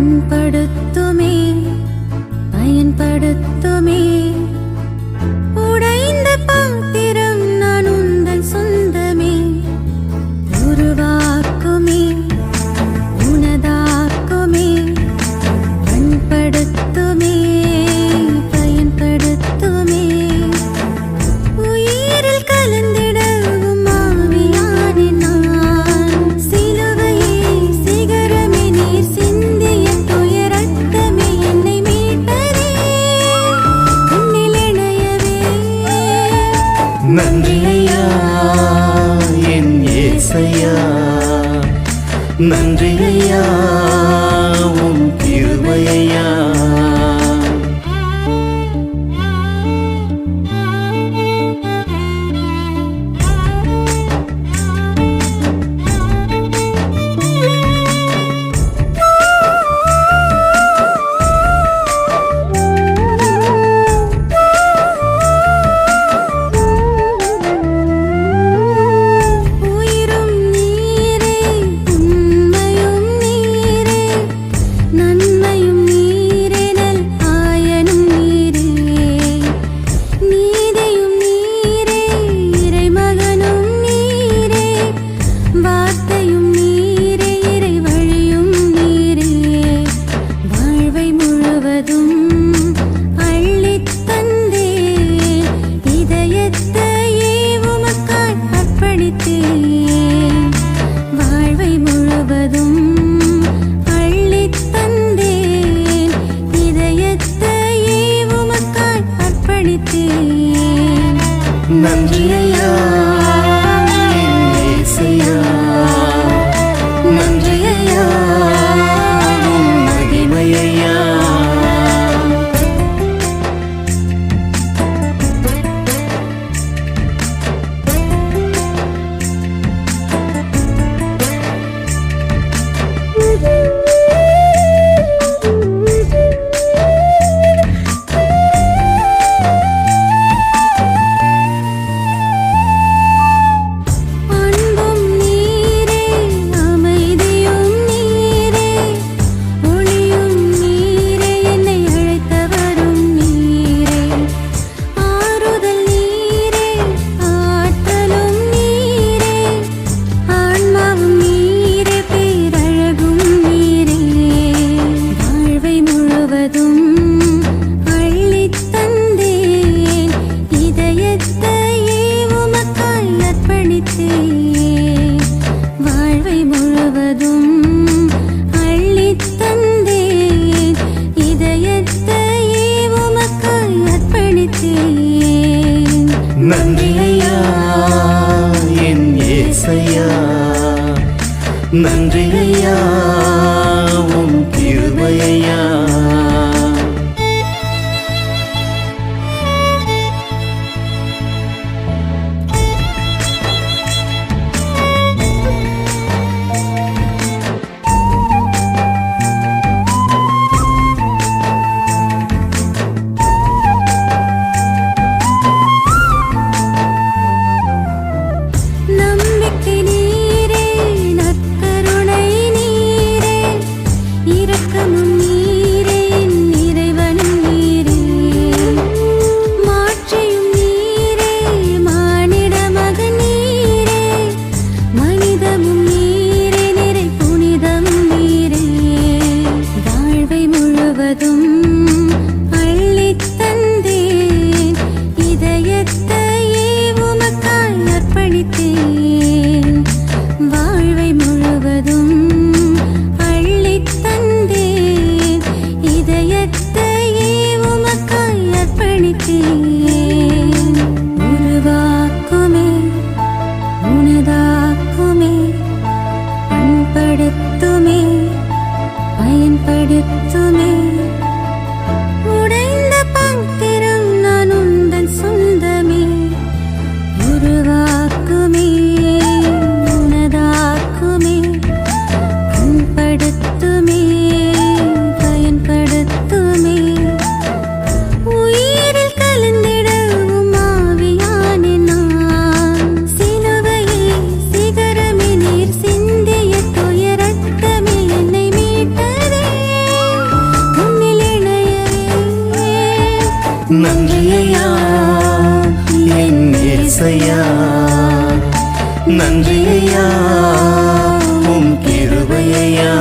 பண்படுத்துமே பயன்படுத்துமே உடைந்த பாத்திரம் நான் உந்தன் சொந்தமே உருவாக்குமே உனதாக்குமே பண்படுத்துமே பயன்படுத்துமே உயிரில் கலந்திடவும் ஆவியானே நான் சிலுவையே சிகரமே நீர் சிந்திய துயரத்தமே என்னை மீட்டதே கண்ணில் இணையவே நன்றி ஐயா என் ஏசையா நன்றி ஐயா உம் கிருபையா உயிரும் நீரே உண்மையும் நீரே நன்மையும் நீரே நல் ஆயனும் நீரே நீதியும் நீரே இறைமகனும் நீரே வார்த்தையும் நீரே இறை வழியும் நீரே வாழ்வை முழுவதும் அள்ளித் தந்தேன் இதயத்தையே உமக்காய் அர்ப்பணித்தேன் வாழ்வை முழுவதும் அள்ளித் தந்தேன் இதயத்தையே உமக்காய் அர்ப்பணித்தேன் நன்றி ஐயா என் ஏசையா நன்றி ஐயா உம் மகிமையா அன்பும் நீரே அமைதியும் நீரே ஒளியும் நீரே என்னை அழைத்தவரும் நீரே ஆறுதல் நீரே ஆற்றலும் நீரே ஆன்மாவும் நீரே பேரழகும் நீரே வாழ்வை முழுவதும் அள்ளித் தந்தேன் இதயத்தையே உமக்காய் அர்ப்பணித்தேன் வாழ்வை முழுவதும் அள்ளித் தந்தேன் இதயத்தையே உமக்காய் அர்ப்பணித்தேன் நன்றி ஐயா என் ஏசையா நன்றி ஐயா உம் கிருபையா நம்பிக்கை நீரே நற்கருணை திருத்துமே. உடைந்த பாத்திரம் நான் உந்தன் சொந்தமே. உருவாக்குமே, உனதாக்குமே, பண்படுத்துமே, பயன்படுத்துமே. உயிரில் கலந்திட உம் ஆவியானே நான். சிலுவையே சிகரமே, நீர் சிந்திய தூய ரத்தமே என்னை மீட்டதே. உன்னில் இணையவே நன்றி ஐயா என் ஏசையா. நன்றி ஐயா உம் கிருபை ஐயா.